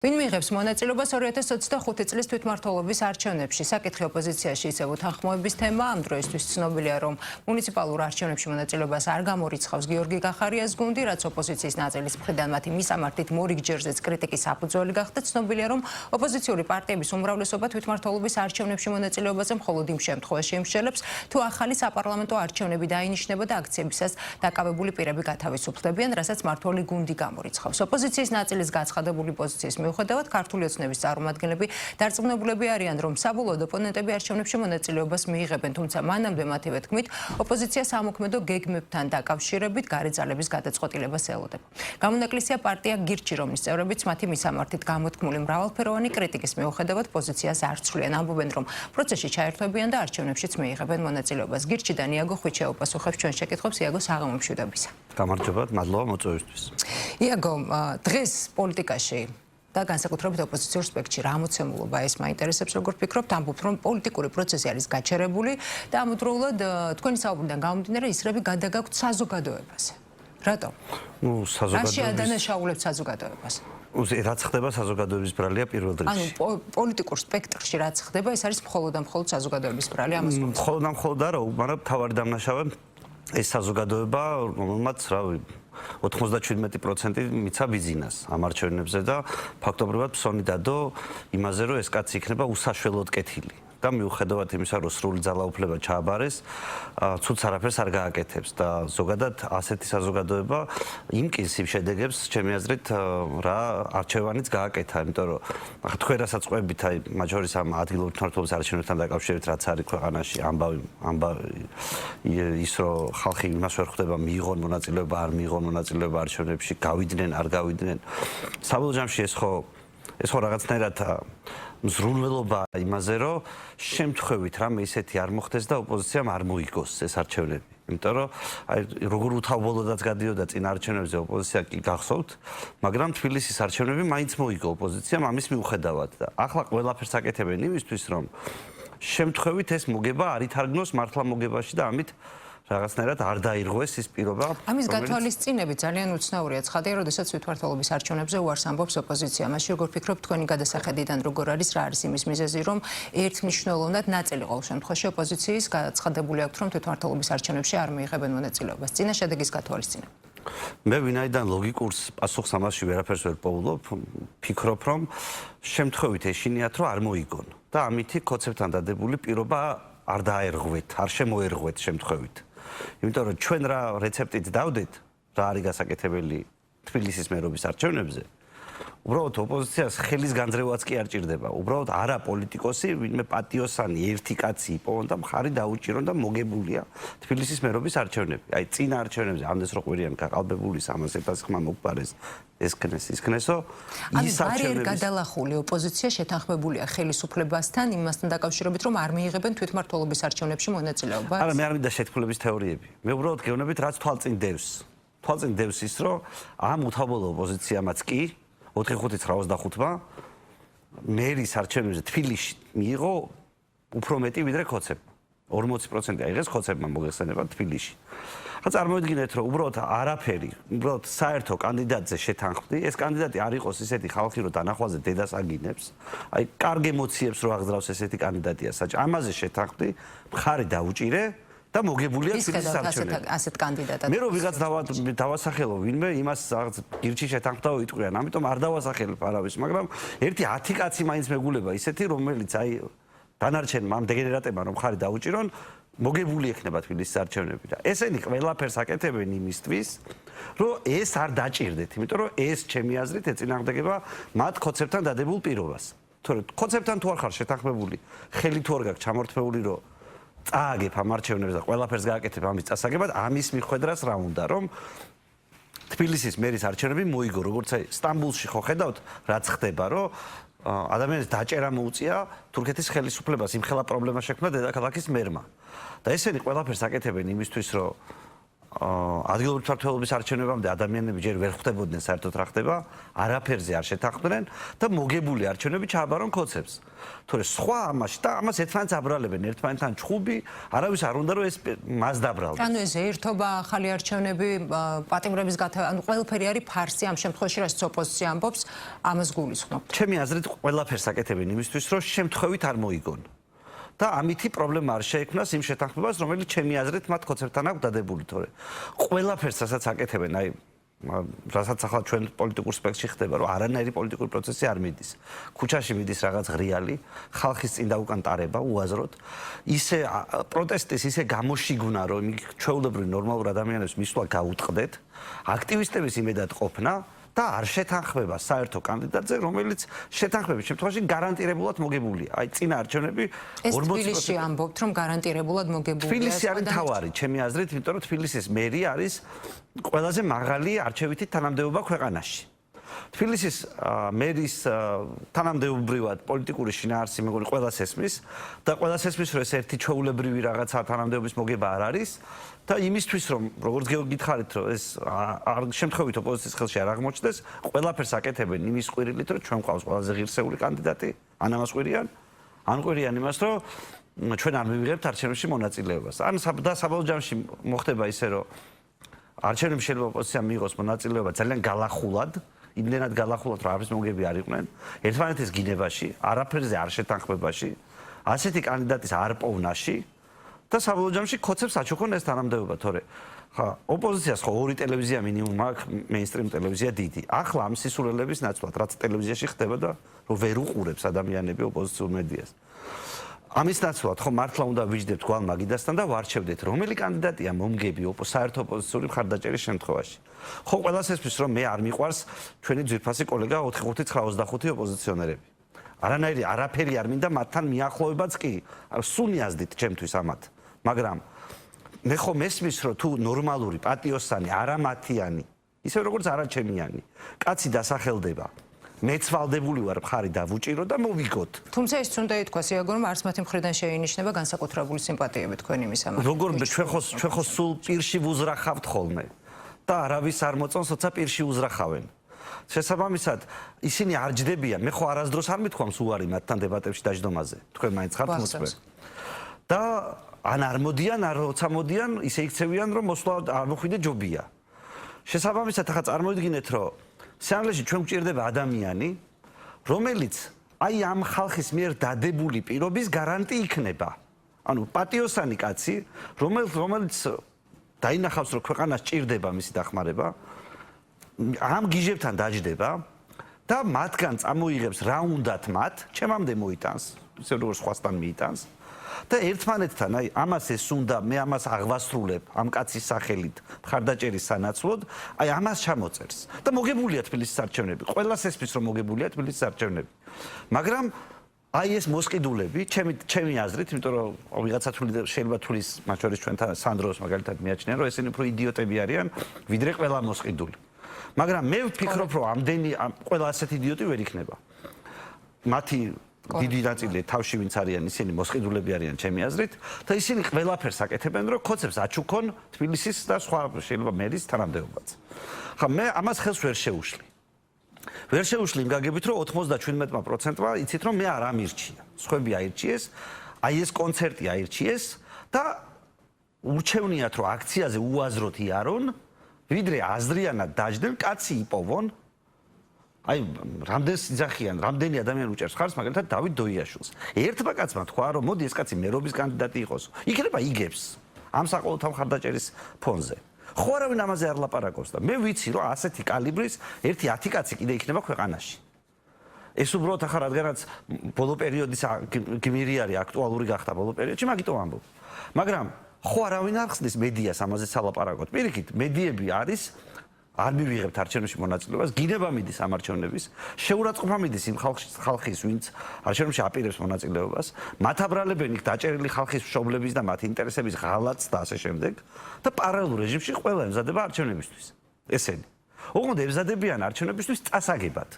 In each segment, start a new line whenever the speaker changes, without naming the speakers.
ვინ მიიღებს მონაწილეობას 2025 წლის თვითმმართველობის არჩევნებში? საკითხი ოპოზიციაში ისევ უთანხმოების თემა. ამ დროისთვის ცნობილია, რომ მუნიციპალურ არჩევნებში მონაწილეობას არ გამორიცხავს გიორგი გახარიას გუნდი, რაც ოპოზიციის ნაწილის მხრიდან მათი მისამართით მორიგჯერზეც კრიტიკის საფუძველი გახდა. ცნობილია, რომ ოპოზიციური პარტიების უმრავლესობა თვითმმართველობის არჩევნებში მონაწილეობაზე მხოლოდ იმ შემთხვევაში იმსჯელებს, თუ ახალი საპარლამენტო არჩევნები დაინიშნება და აქციებისას დაკავებული პირები გათავისუფლდებიან, რასაც მმართველი გუნდი გამორიცხავს. ოპოზიციის ნაწილის გაცხადებული პოზიციის მიუხედავად, ქართული ოცნების წარმომადგენლები დარწმუნებულები არიან, რომ საბოლოოდ ოპონენტები არჩევნებში მონაწილეობას მიიღებენ, თუმცა მანამდე მათივე თქმით, ოპოზიცია სამოქმედო გეგმებთან დაკავშირებით გარეძალების გადაწყვეტილებას ელოდება. გამონაკლისია პარტია გირჩი, რომლის წევრებიც მათი მისამართით გამოთქმული მრავალფეროვანი კრიტიკის მიუხედავად პოზიციას არ ცვლიან. ამბობენ, რომ პროცესში ჩაერთვებიან და არჩევნებშიც მიიღებენ მონაწილეობას. გირჩიდან იაგო ხვიჩე უპასუხებს ჩვენ შეკითხვებს. იაგო, საღამომშვიდობისა.
გამარჯობა, მადლობა მოწვევისთვის.
იაგო, დღეს პოლიტიკაში და განსაკუთრებით ოპოზიციურ სპექტრში რა მოცემულობა ეს მაინტერესებს, როგორ ფიქრობთ, ამბობთ, რომ პოლიტიკური პროცესი არის გაჩერებული და ამავდროულად თქვენი საუბრიდან გამომდინარე ისრები გადაგაქვთ საზოგადოებაზე. რატომ? რაში ადანაშაულებთ საზოგადოებას?
რაც ხდება საზოგადოების ბრალია პირველ რიგში.
პოლიტიკურ სპექტრში რაც ხდება, ეს არის მხოლოდ და მხოლოდ საზოგადოების ბრალი, ამას ვუწევთ.
მხოლოდ და მხოლოდ არა, მაგრამ თავარი დამნაშავე ეს საზოგადოება, რომელმაც 97% მიცა ბიზნეს ამ არჩევნებზე და ფაქტობრივად ფსონი დადო იმაზე, რომ ეს კაცი იქნება უსაშველოდ კეთილი. და მიუხედავად იმისა, რომ სრული ძალაუფლება ჩააბარეს, ცუდს არაფერს არ გააკეთებს და ზოგადად ასეთი საზოგადოება იმკის იმ შედეგებს, ჩემი აზრით, რა არჩევანიც გააკეთა, იმიტომ რომ თქვენ რასაც ყვებით, აი მათ შორის ამ ადგილობრივ თვითმმართველობის არჩევნებთან დაკავშირებით, რაც არის ქვეყანაში ამბავი ის რომ ხალხი იმას ვერ ხვდება, მიიღონ მონაწილეობა, არ მიიღონ მონაწილეობა არჩევნებში, გავიდნენ, არ გავიდნენ. საბოლოო ჯამში ეს ხო რაღაცნაირად მზრუნველობა იმაზე, რომ შემთხვევით რამე ისეთი არ მოხდეს და ოპოზიციამ არ მოიგოს ეს არჩევნები. იმიტომ რომ აი როგორ უთავბოლოდაც გადიოდა წინ არჩევნებზე ოპოზიცია კი გახსოვთ, მაგრამ თბილისის არჩევნები მაინც მოიგო ოპოზიციამ ამის მიუხედავად და ახლა ყველაფერს აკეთებენ იმისთვის, რომ შემთხვევით ეს მოგება არ ითარგმნოს მართლა მოგებაში და ამით რაღაცნაირად არ დაირღვეს ის პირობა.
ამის გათვალისწინებით ძალიან უცნაურია ცხადია, როდესაც თვითმმართველობის არჩევნებზე უარს ამბობს ოპოზიცია. მაშინ როგორ ფიქრობთ თქვენი გადასახედიდან როგორ არის, რა არის იმის მიზეზი, რომ ერთმნიშვნელოვნად ნაწილი ყოველ შემთხვევაში ოპოზიციის გაცხადებული აქვთ, რომ თვითმმართველობის არჩევნებში არ მიიღებენ მონაწილეობას. წინა შედეგის გათვალისწინებით.
მე ვინაიდან ლოგიკურს პასუხს ამაში ვერაფერს ვერ პოულობ, ფიქრობ, რომ შემთხვევით ეშინიათ, რომ არ მოიგონ და ამითი კონცეპტთან დადებული პირობა არ დაერღვეთ, არ შემოერღვეთ შემთხვევით. იმიტომ რომ ჩვენ რა რეცეპტით დავდეთ, რა არის გასაკეთებელი თბილისის მერობის არჩევნებზე, უბრალოდ ოპოზიციას ხელის განძრევაც კი არ ჭირდება. უბრალოდ არა პოლიტიკოსი, ვინმე პატიოსანი ერთი კაცი იპოვონ და მხარი დაუჭირონ და მოგებულია თბილისის მერობის არჩევნები. აი წინა არჩევნებზე ამდენს რო ყვირიან გაყალბებული 300 ხმა მოგპარეს ეს ქნეს ის ქნესო
ის არჩევნების გადალახული ოპოზიცია შეთანხმებულია ხელისუფლებასთან იმასთან დაკავშირებით, რომ არ მიიღებენ თვითმმართველობის არჩევნებში მონაწილეობას.
არა, მე არ მინდა შეთქმულების თეორიები. მე უბრალოდ გეუბნებით, რაც თვალწინ დევს. თვალწინ დევს ის, რომ ამ უთავბოლო ოპოზიციამაც კი 4-5-25-მა მერის არჩევნებზე თბილისში მიიღო უფრო მეტი ვიდრე ქოცებმა. 40% აიღეს ქოცებმა მოგეხსენება თბილისში. ხა წარმოიდგინეთ, რომ უბრალოდ არაფერი, უბრალოდ საერთო კანდიდატზე შეთანხმდი, ეს კანდიდატი არ იყოს ისეთი ხალხი, რომ დანახვაზე დედას აგინებს, აი კარგ ემოციებს რო აღძრავს ესეთი კანდიდატია საჭ. ამაზე შეთანხმდი, მხარი დაუჭირე და მოგებულია თბილისის არჩევნები.
ასეთ კანდიდატად.
მე რო ვიღაც დავასახელო ვინმე, იმას რაღაც გირჩი შეთანხმდაო იტყვიან, ამიტომ არ დავასახელებ არავის, მაგრამ ერთი 10 კაცი მაინც მეგულება ისეთი, რომელიც აი დანარჩენმა ამ დეგენერატებმა რომ ხარი დაუჭირონ, მოგებული ექნება თბილისის არჩევნები და ესენი ყველაფერს აკეთებენ იმისთვის, რომ ეს არ დაჭირდეთ, იმიტომ რომ ეს ჩემი აზრით ეწინააღმდეგება მათ კონცეპტთან დადებულ პირობას. თორე კონცეპტთან თუ არ ხარ შეთანხმებული, ხელი თუ არ გაქვს ჩამორთმეული, რომ წააგებ ამ არჩევნებს და ყველაფერს გააკეთებ ამის წასაგებად, ამის მიხვედრას რა უნდა, რომ თბილისის მერის არჩევნები მოიგო, როგორც აი სტამბულში ხო ხედავთ, რაც ხდება, რომ ადამიანის დაჭერა მოუწია თურქეთის ხელისუფლებას, იმხელა პრობლემა შექმნა დედაქალაქის მერმა. და ესენი ყველაფერს აკეთებენ იმისთვის, რომ ადგილობრივი მმართველობის არჩევნებამდე ადამიანები ჯერ ვერ ხვდებოდნენ საერთოდ რა ხდება, არაფერზე არ შეთანხმდნენ და მოგებული არჩევნები ჩააბარონ კოცებს. თორე სხვა ამაში და ამას ერთმანეთს აბრალებენ, ერთმანეთთან ჩხუბი, არავის არ უნდა რომ ეს მას დაბრალდეს.
ანუ ეს ერთობა, ახალი არჩევნები, პატიმრების ანუ ყველაფერი არის ფარსი ამ შემთხვევაში, რაც ოპოზიცია ამბობს, ამას გულისხმობთ.
ჩემი აზრით ყველაფერს აკეთებენ იმისთვის, რომ შემთხვევით არ მოიგონ. და ამითი პრობლემა არ შეექმნას იმ შეთანხმებას, რომელიც ჩემი აზრით მათ ხოცებთან აქვს დადებული, თორე ყველაფერს რასაც აკეთებენ, აი რასაც ახლა ჩვენ პოლიტიკურ სპექტრში ხდება, რომ არანაირი პოლიტიკური პროცესი არ მიდის. ქუჩაში მიდის რაღაც ღრიალი, ხალხის წინ დაუკან ტარება უაზროდ, ისე პროტესტის ისე გამოშიგვნა, რომ ჩვეულებრივ ნორმალურ ადამიანებს მისვლა გაუტყდეთ, აქტივისტების იმედად ყოფნა და არ შეთანხმება საერთო კანდიდატზე, რომელიც შეთანხმების შემთხვევაში გარანტირებულად მოგებულია. აი წინა არჩევნები
40%. ეს თბილისში ამბობთ, რომ გარანტირებულად მოგებულია.
თბილისი არის თავარი, ჩემი აზრით, იმიტომ რომ თბილისის მერი არის ყველაზე მაღალი არჩევითი თანამდებობა ქვეყანაში. თბილისის მერის თანამდებობრივად პოლიტიკური შინაარსი მეგონი ყველას ესმის და ყველას ესმის, რომ ეს ერთი ჩვეულებრივი რაღაცა თანამდებობის მოგება არ არის. და იმისთვის რომ როგორც გითხარით რომ ეს შემთხვევით ოპოზიციის ხელში არ აღმოჩნდეს, ყველაფერს აკეთებენ იმის ყვირილით, რომ ჩვენ ყავს ყველაზე ღირსეული კანდიდატი, ან ამას ყვირიან, ან ყვირიან იმას, რომ ჩვენ არ მივიღებთ არჩევნებში მონაწილეობას. ან და საბოლოო ჯამში მოხდება ისე, რომ არჩევნებში შეიძლება ოპოზიციამ მიიღოს მონაწილეობა ძალიან გალახულად, იმდენად გალახულად, რომ არის მოგები არ იყვნენ, ერთმანეთის გინებაში, არაფერზე არ შეთანხმებაში, ასეთი კანდიდატის არპოვნაში და საბოლოო ჯამში კოცებს აჩუქონ ეს თანამდებობა, თორე ხა ოპოზიციას ხო ორი ტელევიზია მინიმუმ აქვს, მეინსტრიმ ტელევიზია დიდი. ახლა ამ სისულელების ნაცვლად, რაც ტელევიზიაში ხდება და რომ ვერ უყურებს ადამიანები ოპოზიციურ მედიას. ამის ნაცვლად ხო მართლა უნდა ვიჯდებთ გვალ მაგიდასთან და ვარჩევდეთ, რომელი კანდიდატია მომგები საერთო ოპოზიციური მხარდაჭერის შემთხვევაში. ხო ყველას ესმის, რომ მე არ მიყვარს ჩვენი ძვირფასი კოლეგა 45925 ოპოზიციონერები. არაფერი არ მინდა მათთან მიახლოებაც კი, სუნიაზდით ჩემთვის ამათ. მაგრამ მე ხო მესმის, რომ თუ ნორმალური პატიოსანი, არამათიანი, ისე როგორც არაჩემიანი, კაცი დასახელდება, მეც ვალდებული ვარ მხარი დავუჭირო და მოვიგოთ.
თუმცა ის უნდა ითქვას, იაგო, რომ არც მათი მხრიდან შეინიშნება განსაკუთრებული სიმპათიები თქვენი მისამართი.
როგორ ჩვენ ხო სულ პირში ვუზრახავთ ხოლმე და არავის არ მოწონს, როცა პირში უზრახავენ. შესაბამისად, ისინი არ ჯდებიან. მე ხო არასდროს არ მithქვამს უარი მათთან დებატებში დაждდომაზე. თქვენ მაინც ხართ მოწმე. და ან არ მოდიან, არ როცა მოდიან, ისე იქცევიან, რომ მოსვლა არ მოხვიდე ჯობია. შესაბამისად, ახლა წარმოიდგინეთ, რომ სიამოვნებაში ჩვენ გვჭირდება ადამიანი, რომელიც აი ამ ხალხის მიერ დადებული პირობის გარანტი იქნება. ანუ პატიოსანი კაცი, რომელიც დაინახავს, რომ ქვეყანას ჭირდება მისი დახმარება, ამ გიჟებთან დაждდება და მათგან წამოიღებს რა უნდათ მათ, ჩემამდე მოიტანს, ისე როგორც სხვასთან მიიტანს და ერთმანეთთან აი ამას ეს უნდა, მე ამას აღვასრულებ ამ კაცის სახელით მხარდაჭერის სანაცვლოდ, აი ამას ჩამოწერს და მოგებულია თბილისის არჩევნები. ყველას ესმის, რომ მოგებულია თბილისის არჩევნები. მაგრამ აი ეს მოსყიდულები, ჩემი აზრით, იმიტომ რომ ვიღაცა შეიძლება თulis მათ შორის ჩვენთან სანდროს მაგალითად მიაჩნია, რომ ესენი უფრო იდიოტები არიან, ვიდრე ყველა მოსყიდული. მაგრამ მე ვფიქრობ, რომ ამდენი ყველა ასეთი იდიოტი ვერ იქნება. მათი დიდი ნაწილი თავში ვინც არიან, ისინი მოსყიდულები არიან ჩემი აზრით და ისინი ყველაფერს აკეთებენ, რომ კოცებს აჩუქონ თბილისის და სხვა შეიძლება მერის თანამდებობაც. ხა მე ამას ხელს ვერ შევუშლი. ვერ შევუშლი იმ გაგებით, რომ 97%-მა იცით, რომ მე არ ამირჩია. სხვები აირჩიეს, აი ეს კონცერტი აირჩიეს და ურჩევნიათ, რომ აქციაზე უაზროდ იარონ, ვიდრე აზრიანად დაждდნენ, კაცი იპოვონ. აი, რამდენს იძახიან, რამდენი ადამიანი უჭერს ხარს, მაგალითად დავით დოიაშვილს. ერთმა კაცმა თქვა, რომ მოდი ეს კაცი მერობის კანდიდატი იყოს. იქნება იგებს ამ საყოველთაო მხარდაჭერის ფონზე. ხო არავინ ამაზე არ ლაპარაკობს და მე ვიცი, რომ ასეთი კალიბრის ერთი 10 კაცი კიდე იქნება ქვეყანაში. ეს უბრალოდ ახლა რადგანაც ბოლო პერიოდის გმირი არის, აქტუალური გახდა ბოლო პერიოდში, მაგიტომ ამბობ. მაგრამ ხო არავინ არ ხსნის მედიას ამაზე სალაპარაკოთ. პირიქით, მედიები არის არ მივიღებთ არჩევნებში მონაწილეობას, გინება მიდის ამ არჩევნების, შეურაცხყოფა მიდის იმ ხალხის, ვინც არჩევნებში აპირებს მონაწილეობას, მათ აბრალებენ იქ დაჭერილი ხალხის მშობლების და მათი ინტერესების ღალატს და ასე შემდეგ და პარალელურ რეჟიმში ყველა ემზადება არჩევნებისთვის. ესენი. ოღონდ ემზადებიან არჩევნებისთვის წასაგებად.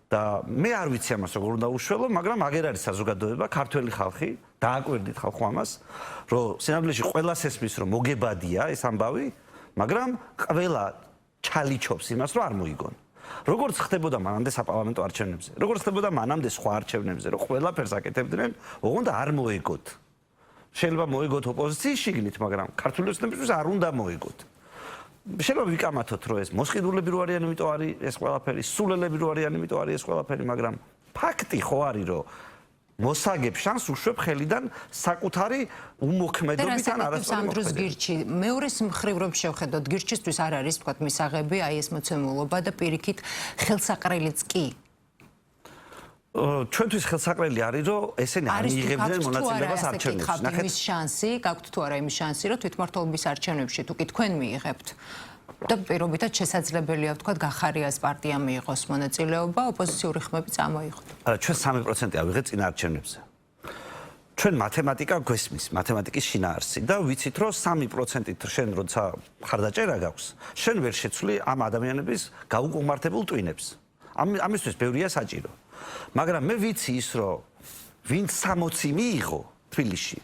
და მე არ ვიცი ამას როგორ უნდა უშველო, მაგრამ აგერ არის საზოგადოება, ქართველი ხალხი, დააკვირდით ხალხო ამას, რომ სინამდვილეში ყველას ესმის, რომ მოგებადია ეს ამბავი, მაგრამ ყველა ჩალიჩობს იმას, რომ არ მოიგონ. როგორც ხდებოდა მანამდე საპარლამენტო არჩევნებზე, როგორც ხდებოდა მანამდე სხვა არჩევნებზე, რომ ყველაფერს აკეთებდნენ, ოღონდ არ მოეგოთ. შეიძლება მოეგოთ ოპოზიციის შიგნით, მაგრამ ქართული ოცნებისთვის არ უნდა მოეგოთ. შეიძლება ვიკამათოთ, რომ ეს მოსყიდულები რო არიან, იმიტომ არის ეს ყველაფერი, სულელები რო არიან, იმიტომ არის ეს ყველაფერი, მაგრამ ფაქტი ხო არის, რომ მოსაგებ შანს უშვებ ხელიდან საკუთარი უმოქმედობით ან არასწორი
მოქმედებით. გირჩი, მეორეს მხრივ რომ შევხედოთ, გირჩისთვის არ არის თქვათ მისაღები, აი ეს მოცემულობა და პირიქით ხელსაყრელიც კი.
ჩვენთვის ხელსაყრელი არის, რომ ესენი არ მიიღებდნენ მონაწილეობას არჩევნებში.
ნახეთ, ის შანსი, გაქვთ თუ არა იმის შანსი, რომ თვითმმართველობის არჩევნებში თუ კი თქვენ მიიღებთ. და პირობითად შესაძლებელია ვთქვათ, გახარიას პარტიამ მიიღოს მონაწილეობა, ოპოზიციური ხმები წამოიღოთ.
არა, ჩვენ 3% ავიღეთ წინა არჩევნებზე. ჩვენ მათემატიკა გვესმის, მათემატიკის შინაარსი და ვიცით, რომ 3%-ით შენ როცა ხარდაჭერა გაქვს, შენ ვერ შეცვლი ამ ადამიანების გაუკმართებულ ტვინებს. ამისთვის ბევრია საჭირო. მაგრამ მე ვიცი ის, რომ ვინც 60 მიიღო თბილისში,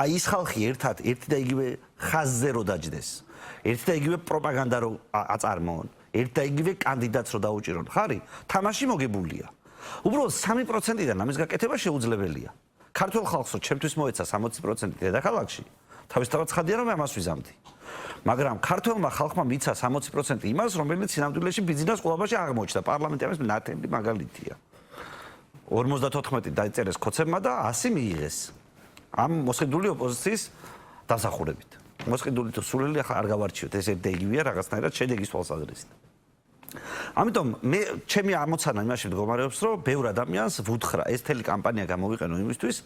აი ის ხალხი ერთად ერთი და იგივე ხაზზე რო დაჯდეს, ერთი და იგივე პროპაგანდა რო აწარმოონ, ერთი და იგივე კანდიდატს რო დაუჭირონ, ხარი? თამაში მოგებულია. უბრალოდ 3%-დან ამის გაკეთება შეუძლებელია. ქართულ ხალხსო, ჩემთვის მოეცა 60% დედაქალაქში, თავისთავად ცხადია, რომ მე ამას ვიზამთი. მაგრამ ქართულმა ხალხმა მიცა 60% იმას, რომელიც სინამდვილეში ბიზნეს ყოლაბაში აღმოჩნდა. პარლამენტი ამის ნათელი მაგალითია. 54 დაიწერეს ქოცებმა და 100 მიიღეს. ამ მოსყიდული ოპოზიციის დასახურებით. მოსყიდული თუ სულელი ახლა არ გავარჩიოთ, ეს ერთ და იგივეა რაღაცნაირად შედეგის თვალსაზრისით. ამიტომ მე ჩემი ამოცანა იმაში მდგომარეობს, რომ ბევრ ადამიანს ვუთხრა, ეს თელი კამპანია გამოვიყენო იმისთვის,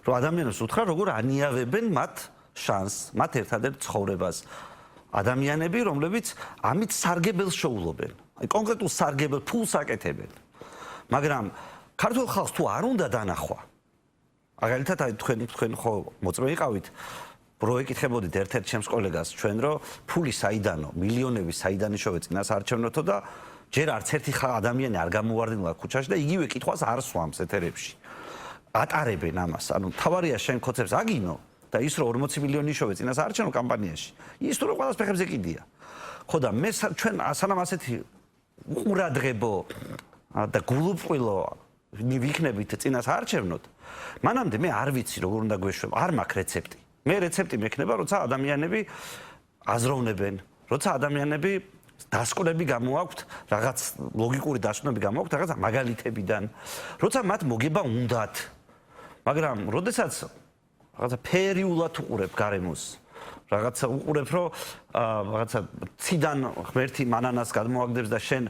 რომ ადამიანებს ვუთხრა, როგორ ანიავებენ მათ შანსს, მათ ერთადერთ ცხოვრებას. ადამიანები, რომლებიც ამით სარგებელს შეულობენ. აი კონკრეტულ სარგებელ ფულს აკეთებენ. მაგრამ ქართულ ხალხს თუ არ უნდა დანახვა. მაგალითად, აი თქვენ ხო მოწმე იყავით, რო ეკითხებოდით ერთ-ერთ ჩემს კოლეგას ჩვენ, რომ ფული საიდანო, მილიონები საიდან იშოვე წინას არჩევნოთო და ჯერ არც ერთი ადამიანი არ გამოვარდნილა ქუჩაში და იგივე კითხვას არ სვამს ეთერებში. ატარებენ ამას. ანუ თავარია შენ ქოცებს აგინო და ის რომ 40 მილიონი იშოვე წინას არჩევნო კამპანიაში, ის თუ რომ ყველას ფეხებზე კიდია. ხო და მე ჩვენ სანამ ასეთი უყურადღებო და გულუბრყვილო ვიქნებით წინას არჩევნოთ, მანამდე მე არ ვიცი როგორ უნდა გვეშვება, არ მაქვს რეცეპტი. მე რეცეპტი მექნება, როცა ადამიანები აზროვნებენ, როცა ადამიანები დასკვნები გამოაქვთ, რაღაც ლოგიკური დასკვნები გამოაქვთ, რაღაც მაგალითებიდან, როცა მათ მოგება უნდათ. მაგრამ როდესაც რაღაცა ფერიულად უყურებ გარემოს, რაღაცა უყურებ, რომ რაღაცა ციდან ღმერთი მანანას გადმოაგდებს და შენ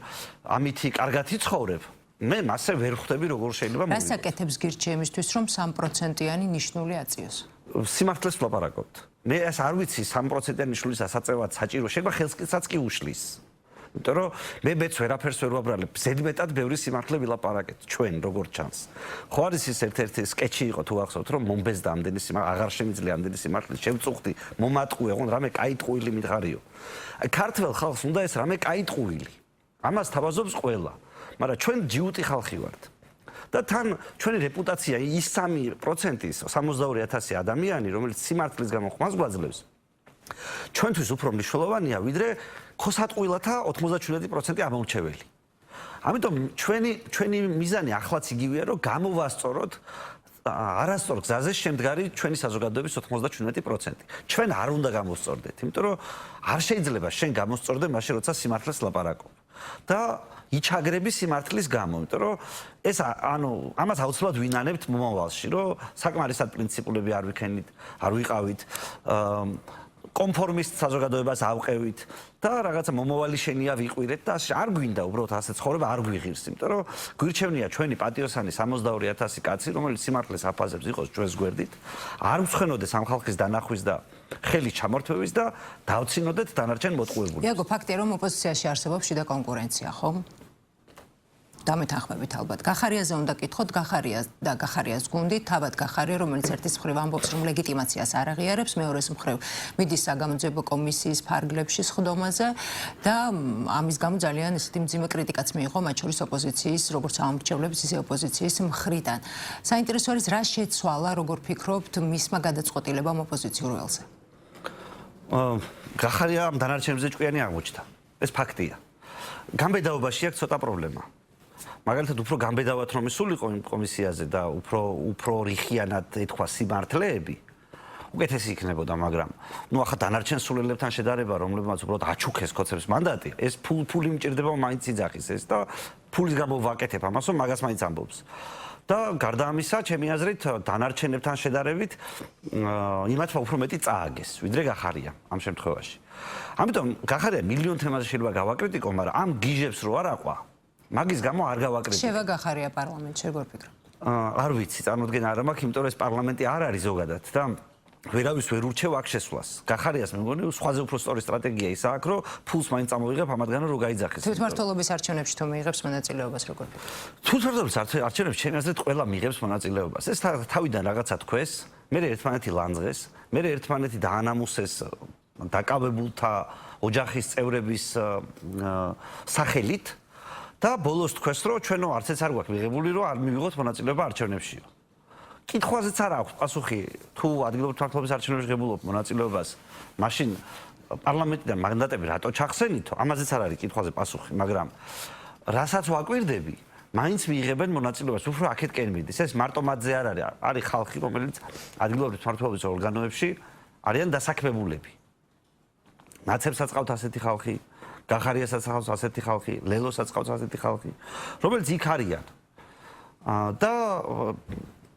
ამითი კარგად იცხოვრებ, მე მასე ვერ ხვდები როგორ შეიძლება მოვიგო.
რას აკეთებს გირჩი იმისთვის, რომ 3%-იანი ნიშნული აწიოს?
სიმართლეს ვლაპარაკობთ. მე ეს არ ვიცი 3%-იანი ნიშნულის ასაწევად საჭირო, შეიძლება ხელსაც კი უშლის. იმიტომ რომ მე მეც ვერაფერს ვერ ვაბრალებ. ზედმეტად ბევრი სიმართლე ვილაპარაკეთ ჩვენ როგორც ჩანს. ხო არის ის ერთ-ერთი სკეჩი იყო თუ ახსოვთ, რომ მომბეზდა ამდენი სიმართლე, აღარ შემიძლია ამდენი სიმართლე შევწუხდი, მომატყუე, ოღონდ რამე კაი ტყუილი მითხარიო. აი ქართველ ხალხს უნდა ეს რამე კაი ტყუილი. ამას თავაზობს ყველა. მაგრამ ჩვენ ჯიუტი ხალხი ვართ. და თან ჩვენი რეპუტაცია ის 3%-ის 62,000 ადამიანი, რომელიც სიმართლის გამო ხმას გვაძლევს, ჩვენთვის უფრო მნიშვნელოვანია, ვიდრე ხოსატყუილათა 97% ამორჩეველი. ამიტომ ჩვენი მიზანი ახლაც იგივეა, რომ გამოვასწოროთ არასწორ გზაზე შემდგარი ჩვენი საზოგადოების 97%. ჩვენ არ უნდა გამოსწორდეთ, იმიტომ რომ არ შეიძლება შენ გამოსწორდე მაშინ, როცა სიმართლეს ლაპარაკობ. და იჩაგრები სიმართლის გამო, იმიტომ რომ ეს ამას აუცილებლად ვინანებთ მომავალში, რომ საკმარისად პრინციპულები არ ვიქენით, არ ვიყავით, კონფორმისტ საზოგადოებას ავყევით და რაღაცა მომავალი შენია ვიყვირეთ და არ გვინდა უბრალოდ ასე ცხოვრება არ გვიღირს, იმიტომ რომ გვირჩევნია ჩვენი პატიოსანი 62,000 კაცი, რომელიც სიმართლეს აფაზებს იყოს ჩვენს გვერდით, არ ვცხენოდეს ამ ხალხის დანახვის და ხელის ჩამორთმევის და დავცინოდეთ დანარჩენ მოტყუებულებს.
იაგო, ფაქტია რომ ოპოზიციაში არსებობს შიდა კონკურენცია, ხო? დამეთანხმებით ალბათ. გახარიაზე უნდა კითხოთ, გახარია და გახარიას გუნდი, თავად გახარია, რომელიც ერთის მხრივ ამბობს, რომ ლეგიტიმაციას არ აღიარებს, მეორეს მხრივ მიდის საგამოძიებო კომისიის ფარგლებში სხდომაზე და ამის გამო ძალიან ისეთი მძიმე კრიტიკაც მიიღო მათ შორის ოპოზიციის, როგორც ამომრჩევლების, ისე ოპოზიციის მხრიდან. საინტერესო არის, რა შეცვალა, როგორ ფიქრობთ, მისმა გადაწყვეტილებამ ოპოზიციურ ველზე?
გახარია ამ დანარჩენებზე ჭკვიანი აღმოჩნდა. ეს ფაქტია. გამბედაობაში აქვს ცოტა პრობლემა. მაგალითად უფრო გამბედავად რომ ისულიყო იმ კომისიაზე და უფრო რიხიანად ეთქვა სიმართლეები, უკეთესი იქნებოდა, მაგრამ ახლა დანარჩენ სულელებთან შედარება, რომლებმაც უბრალოდ აჩუქეს ქოცებს მანდატი, ეს ფული მჭირდება მაინც იძახის ეს და ფულის გამო ვაკეთებ ამას, რომ მაგას მაინც ამბობს. და გარდა ამისა, ჩემი აზრით, დანარჩენებთან შედარებით, იმათმა უფრო მეტი წააგეს, ვიდრე გახარია ამ შემთხვევაში. ამიტომ გახარია მილიონ თემაზე შეიძლება გავაკრიტიკო, მაგრამ ამ გიჟებს რო არ აყვა, მაგის გამო არ გავაკრიტიკო.
შევა გახარია პარლამენტში, როგორ ფიქრობ?
არ ვიცი, წარმოდგენა არ მაქვს, იმიტომ რომ ეს პარლამენტი არ არის ზოგადად და ვერავის ვერ ურჩევ აქ შესვლას. გახარიას მე მგონი, სხვაზე უფრო სწორი სტრატეგია ის აქვს, რომ ფულს მაინც წამოიღებ ამათგან რომ გაიძახეს.
თვითმმართველობის არჩევნებში თუ მიიღებს მონაწილეობას როგორ ფიქრობ?
თვითმმართველობის არჩევნებში ჩემი აზრით ყველა მიიღებს მონაწილეობას. ეს თავიდან რაღაცა თქვეს, მე ერთმანეთი ლანძღეს, მე ერთმანეთი დაანამუსეს დაკავებულთა ოჯახის წევრების სახელით და ბოლოს თქვეს, რომ ჩვენო არც ეს არ გვაქვს მიღებული, რომ არ მივიღოთ მონაწილეობა არჩევნებშიო. კითხვაზეც არ აქვს პასუხი, თუ ადგილობრივ თვითმმართველობის არჩევნებში ღებულობ მონაწილეობას, მაშინ პარლამენტიდან მანდატები რატო ჩახსენითო? ამაზეც არ არის კითხვაზე პასუხი, მაგრამ რასაც ვაკვირდები, მაინც მიიღებენ მონაწილეობას, უფრო აქეთკენ მიდის. ეს მარტო მათზე არ არის, არის ხალხი, რომელიც ადგილობრივ თვითმმართველობის ორგანოებში არიან დასაქმებულები. ნაცებსაც ყავთ ასეთი ხალხი, გახარიასაც ყავს ასეთი ხალხი, ლელოსაც ყავს ასეთი ხალხი, რომელიც იქ არიან. და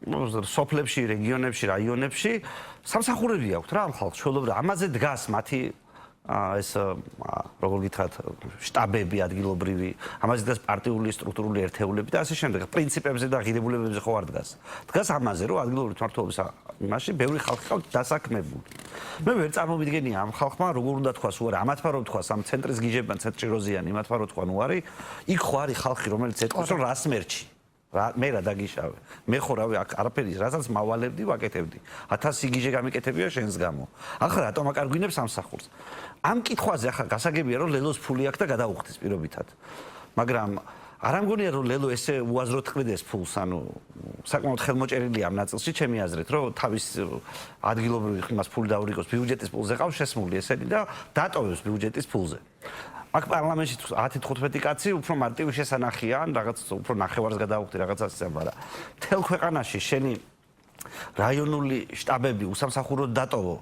სოფლებში, რეგიონებში, რაიონებში სამსახურები აქვთ რა ამ ხალხს, ჩვეულებრივ ამაზე დგას მათი ეს როგორ გითხრათ, შტაბები ადგილობრივი, ამაზე დგას პარტიული სტრუქტურული ერთეულები და ასე შემდეგ. პრინციპებზე და ღირებულებებზე ხო არ დგას. დგას ამაზე, რომ ადგილობრივ თვითმმართველობის იმაში ბევრი ხალხი ყავთ დასაქმებული. მე ვერ წარმოვიდგენია ამ ხალხმა როგორ უნდა თქვას უარი, ამათმა რომ თქვას ამ ცენტრის გიჟებმა, ცენტრი როზიანი, იმათმა რომ თქვან უარი, იქ ხო არის ხალხი, რომელიც ეთქვის, რომ რას მერჩი. მე რა დაგიშავე. მე ხო რავი აქ არაფერი, რასაც მავალებდი, ვაკეთებდი. 1000 გიჟე გამიკეთებია შენს გამო. ახლა რატომ აკარგვინებს სამსახურს? ამ კითხვაზე ახლა გასაგებია, რომ ლელოს ფული აქვს და გადაუხდის პირობითად. მაგრამ არ ამგონია, რომ ლელო ესე უაზროდ ყრიდეს ფულს, ანუ საკმაოდ ხელმოჭერილია ამ ნაწილში, ჩემი აზრით, რომ თავის ადგილობრივი ხმას ფული დაურიგოს ბიუჯეტის ფულზე ყავს შესმული ესენი და დატოვებს ბიუჯეტის ფულზე. აქ პარლამენტში 10-15 კაცი უფრო მარტივი შესანახია, ან რაღაც უფრო ნახევარს გადაუხდი რაღაცას, მაგრამ მთელ ქვეყანაში შენი რაიონული შტაბები უსამსახუროდ დატოვო.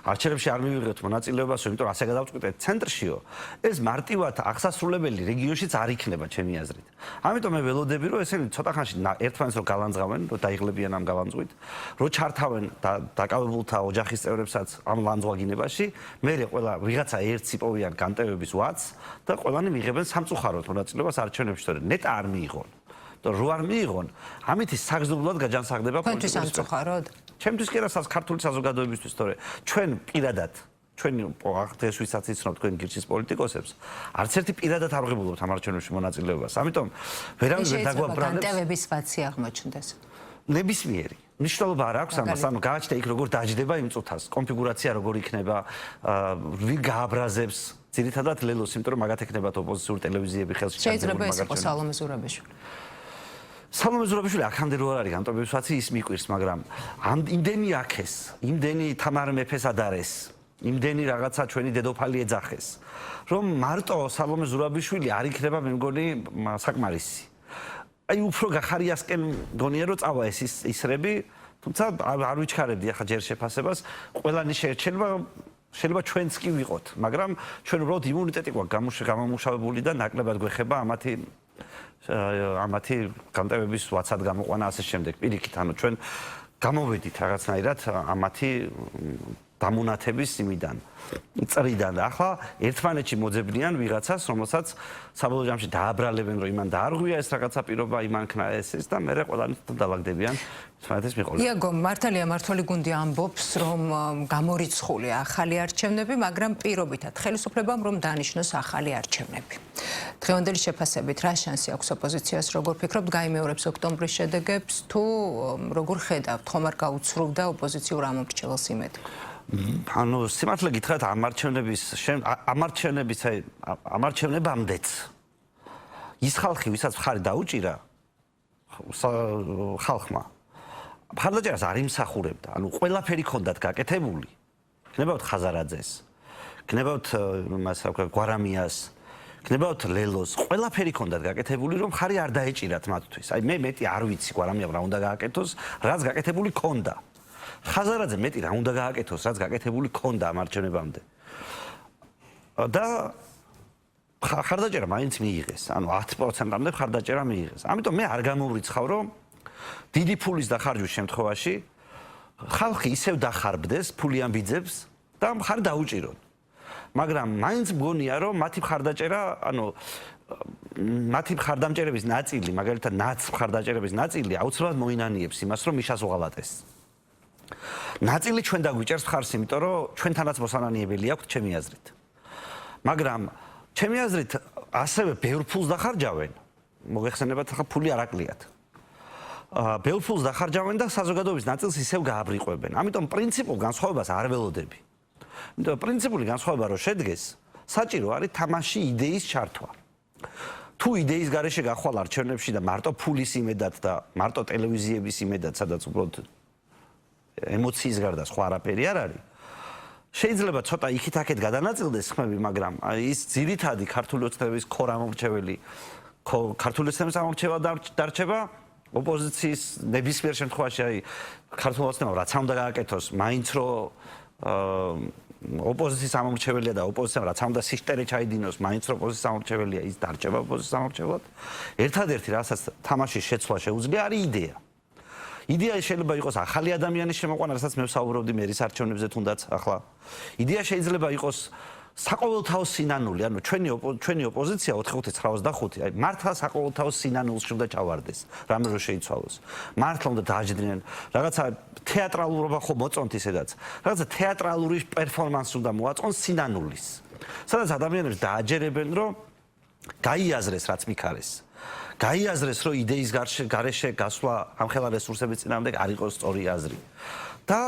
არჩევნებში არ მივიღეთ მონაწილეობას, იმიტომ რომ ასე გადავწყვიტეთ ცენტრშიო. ეს მარტივად აღსასრულებელი რეგიონშიც არ იქნება, ჩემი აზრით. ამიტომ მე ველოდები, რომ ესენი ცოტა ხანში ერთმანეთს რო გალანძღავენ, რომ დაიღლებიან ამ გალანძღვით, რო ჩართავენ დაკავებულთა ოჯახის წევრებსაც ამ ლანძღვაგინებაში, მერე ყველა ვიღაცა ერთ ციპოვიან განტევების ვაც და ყველანი მიიღებენ სამწუხაროდ მონაწილეობას არჩევნებში, თორე ნეტა არ მიიღონ. და რო არ მიიღონ, ამით საგრძნობლად გაჯანსაღდება
პოლიტიკის სამწუხაროდ.
ჩემთვის კი რასაც ქართული საზოგადოებისთვის, თორე ჩვენ პირადად, ჩვენი დღეს ვისაც იცნობ თქვენ გირჩის პოლიტიკოსებს, არც ერთი პირადად არ ღებულობთ ამ არჩევნებში მონაწილეობას. ამიტომ ვერავინ ვერ დაგვაბრალებს.
განტევების ვაცი აღმოჩნდეს.
ნებისმიერი. მნიშვნელობა არ აქვს ამას, ანუ გააჩნდა იქ როგორ დაჯდება იმ წუთას, კონფიგურაცია როგორ იქნება, ვინ გააბრაზებს, ძირითადად ლელოს, იმიტომ რომ მაგათ ექნებათ ოპოზიციური ტელევიზიები ხელში ჩაგდებული
შეიძლება ეს იყოს სალომე ზურაბიშვილი.
სალომე ზურაბიშვილი აქამდე რო არ არის განტოვების ვაცი ის მიყვირს, მაგრამ იმდენი აქეს, იმდენი თამარ მეფეს ადარეს, იმდენი რაღაცა ჩვენი დედოფალი ეძახეს, რომ მარტო სალომე ზურაბიშვილი არ იქნება მე მგონი საკმარისი. აი უფრო გახარიასკენ მგონია რომ წავა ეს ისრები, თუმცა არ ვიჩქარებდი ახლა ჯერ შეფასებას, ყველანი შეიძლება ჩვენც კი ვიყოთ, მაგრამ ჩვენ უბრალოდ იმუნიტეტი გვაქვს გამომუშავებული და ნაკლებად გვეხება ამათი განტევების ვაცად გამოყვანა ასე შემდეგ. პირიქით, ანუ ჩვენ გამოვედით რაღაცნაირად ამათი დამონათების იმიდან, წრიდან და ახლა ერთმანეთში მოძებნიან ვიღაცას, რომელსაც საბოლოო ჯამში დააბრალებენ, რომ იმან დაარღვია ეს რაღაცა პირობა, იმანქნა ეს და მერე ყველანი დაალაგდებიან ერთმანეთის მიყოლებით.
იაგო, მართალია მართალი გუნდი ამბობს, რომ გამორიცხულია ახალი არჩევნები, მაგრამ პირობითად ხელისუფლებამ რომ დანიშნოს ახალი არჩევნები. დღევანდელი შეფასებით რა შანსი აქვს ოპოზიციას, როგორ ფიქრობთ, გაიმეორებს ოქტომბრის შედეგებს თუ როგორ ხედავთ, ხომ არ გაუცრუვდა ოპოზიციურ ამორჩეველს იმედი?
ანუ სიმართლე გითხრათ, ამარჩევნებამდეც ის ხალხი, ვისაც მხარი დაუჭირა ხალხმა, მხარდაჭერას არ იმსახურებდა. ანუ ყველაფერი ქონდათ გაკეთებული. გნებავთ ხაზარაძეს, გნებავთ იმას რა ქვია გვარამიას, გნებავთ ლელოს, ყველაფერი ქონდათ გაკეთებული, რომ მხარი არ დაეჭირათ მათთვის. აი მე მეტი არ ვიცი გვარამიამ რა უნდა გააკეთოს, რაც გაკეთებული ქონდა. ხაზარაძე მეტი რა უნდა გააკეთოს, რაც გაკეთებული ქონდა ამარჩევნებამდე. და ხარდაჭერა მაინც მიიღეს, ანუ 10%-მდე ხარდაჭერა მიიღეს. ამიტომ მე არ გამოვრიცხავ, რომ დიდი ფულის დახარჯვის შემთხვევაში ხალხი ისევ დახარბდეს ფულიან ბიძებს და მხარი დაუჭირონ. მაგრამ მაინც მგონია, რომ მათი მხარდაჭერა, ანუ მათი მხარდამჭერების ნაწილი, მაგალითად ნაც მხარდაჭერების ნაწილი აუცილებლად მოინანიებს იმას, რომ მიშას უღალატეს. ნაწილი ჩვენ დაგვიჭერს მხარს, იმიტომ რომ ჩვენთანაც მოსანანიებელი აქვს ჩემი აზრით. მაგრამ ჩემი აზრით ასევე ბევრ ფულს დახარჯავენ. მოგეხსენებათ, ახლა ფული არ აკლიათ. ბევრ ფულს დახარჯავენ და საზოგადოების ნაწილს ისევ გააბრიყვებენ. ამიტომ პრინციპულ განსხვავებას არ ველოდები. იმიტომ პრინციპული განსხვავება რო შედგეს, საჭირო არის თამაში იდეის ჩართვა. თუ იდეის გარეშე გახვალ არჩევნებში და მარტო ფულის იმედად და მარტო ტელევიზიების იმედად, სადაც უბრალოდ ემოციის გარდა სხვა არაფერი არ არის, შეიძლება ცოტა იქით-აქეთ გადანაწილდეს ხმები, მაგრამ ის ძირითადი ქართული ოცნების ქორამომრჩეველი, ქართული ოცნების ამორჩევა დარჩება. ოპოზიციის ნებისმიერ შემთხვევაში აი ქართულ ოცნებამ რაც უნდა გააკეთოს, მაინც რო ოპოზიციის ამორჩეველია და ოპოზიციამ რაც უნდა სიშტერე ჩაიდინოს, მაინც რო ოპოზიციის ამორჩეველია, ის დარჩება ოპოზიციის ამორჩევლად. ერთადერთი რასაც თამაშის შეცვლა შეუძლია, არის იდეა. იდეა შეიძლება იყოს ახალი ადამიანის შემოყვანა, რასაც მე ვსაუბრობდი მერის არჩევნებზე თუნდაც ახლა. იდეა შეიძლება იყოს საყოველთაო სინანული, ანუ ჩვენი ოპოზიცია 4-5-9-25, აი მართლა საყოველთაო სინანულს უნდა ჩავარდეს, რამე რო შეიცვალოს. მართლა უნდა დააჯდრიან, რაღაცა თეატრალურობა ხო მოწონთ ისედაც. რაღაცა თეატრალური პერფორმანსი უნდა მოაწყონ სინანულის. სადაც ადამიანებს დააჯერებენ, რომ გაიაზრეს რაც მიქარეს. გაიაზრეს, რომ იდეის გარეშე გასვლა ამხელა რესურსების წინააღმდეგ არ იყოს სწორი აზრი. და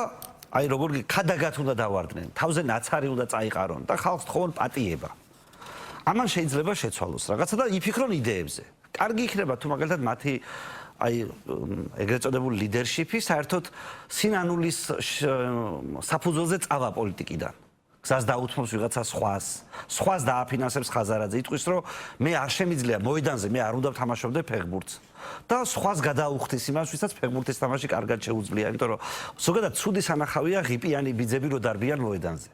აი როგორ ქადაგათ უნდა დავარდნენ, თავზე ნაცარი უნდა წაიყარონ და ხალხს თხოვონ პატიება. ამან შეიძლება შეცვალოს რაღაცა და იფიქრონ იდეებზე. კარგი იქნება თუ მაგალითად მათი აი ეგრეთ წოდებული ლიდერშიპი საერთოდ სინანულის საფუძველზე წავა პოლიტიკიდან. გზას დაუთმობს ვიღაცა სხვას დააფინანსებს ხაზარაძე. იტყვის, რომ მე არ შემიძლია მოედანზე, მე არ უნდა ვთამაშობდე ფეხბურთს. და სხვას გადაუხდის იმას, ვისაც ფეხბურთის თამაში კარგად შეუძლია, იმიტომ რომ ზოგადად ცუდი სანახავია ღიპიანი ბიძები რო დარბიან მოედანზე.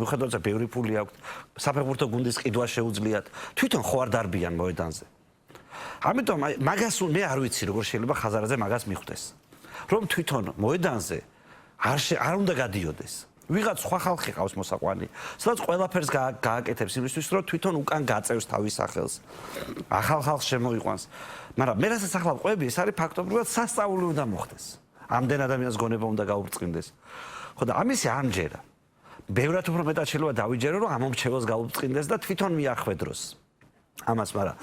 მიუხედავად იმისა, ბევრი ფული აქვთ, საფეხბურთო გუნდის ყიდვა შეუძლიათ, თვითონ ხო არ დარბიან მოედანზე. ამიტომ მაგას მე არ ვიცი, როგორ შეიძლება ხაზარაძე მაგას მიხვდეს. რომ თვითონ მოედანზე არ უნდა გადიოდეს. ვიღაც სხვა ხალხი ყავს მოსაყვანი, სადაც ყველაფერს გააკეთებს იმისთვის, რომ თვითონ უკან გაწევს თავის სახელს. ახალ ხალხს შემოიყვანს. მაგრამ მე რასაც ახლა ვყვები, ეს არის ფაქტობრივად სასწაული უნდა მოხდეს. ამდენ ადამიანს გონება უნდა გაუბრწყინდეს. ხო და ამისი არ მჯერა. ბევრად უფრო მეტად შეიძლება დავიჯერო, რომ ამომრჩეველს გაუბრწყინდეს და თვითონ მიახვედროს. ამას, მაგრამ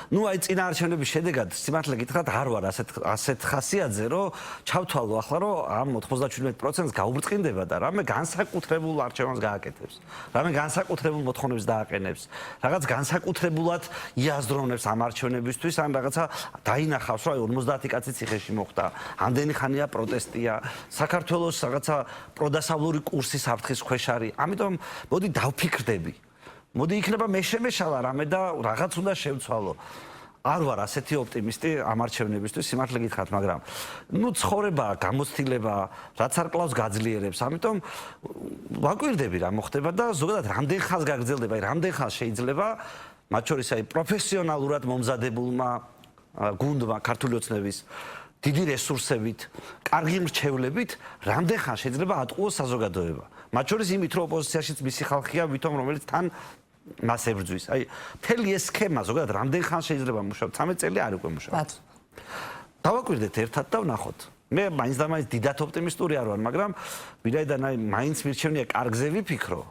ნუ აი წინა არჩევნების შედეგად სიმართლე გითხრათ არ ვარ ასეთ ხასიათზე, რომ ჩავთვალო ახლა, რომ ამ 97%-ს გაუბრწყინდება და რამე განსაკუთრებულ არჩევანს გააკეთებს. რამე განსაკუთრებულ მოთხოვნებს დააყენებს. რაღაც განსაკუთრებულად იაზროვნებს ამ არჩევნებისთვის, ან რაღაცა დაინახავს, რომ აი 50 კაცი ციხეში მოხვდა. ამდენი ხანია პროტესტია, საქართველოს რაღაცა პროდასავლური კურსის საფრთხის ქვეშ არის. ამიტომ მოდი დავფიქრდები. მოდი იქნება მე შემეშალა რამე და რაღაც უნდა შევცვალო. არ ვარ ასეთი ოპტიმისტი ამ არჩევნებისთვის, სიმართლე გითხრათ, მაგრამ ნუ ცხოვრება, გამოცდილება, რაც არ კლავს გაძლიერებს. ამიტომ ვაკვირდები რა მოხდება და ზოგადად რამდენ ხანს გაგრძელდება, აი რამდენ ხანს შეიძლება, მათ შორის აი პროფესიონალურად მომზადებულმა გუნდმა ქართული ოცნების დიდი რესურსებით, კარგი მრჩევლებით, რამდენ ხანს შეიძლება ატყუოს საზოგადოება. მათ შორის იმით, რომ ოპოზიციაშიც მისი ხალხია, ვითომ რომელიც თან მას ებრძვის. აი, მთელი ეს სქემა ზოგადად რამდენ ხანს შეიძლება მუშაობ? 13 წელი არ უკვე მუშაობ. დავაკვირდეთ ერთად და ვნახოთ. მე მაინც და მაინც დიდად ოპტიმისტური არ ვარ, მაგრამ ვინაიდან აი მაინც მირჩევნია კარგზე ვიფიქრო,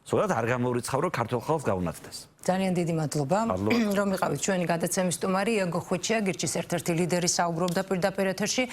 ზოგადად არ გამოურიცხავ, რომ ქართულ ხალხს გაუნათდეს.
ძალიან დიდი მადლობა, რომ იყავით ჩვენი გადაცემის სტუმარი. იაგო ხვიჩია, გირჩის ერთ-ერთი ლიდერი, საუბრობდა პირდაპირ ეთერში.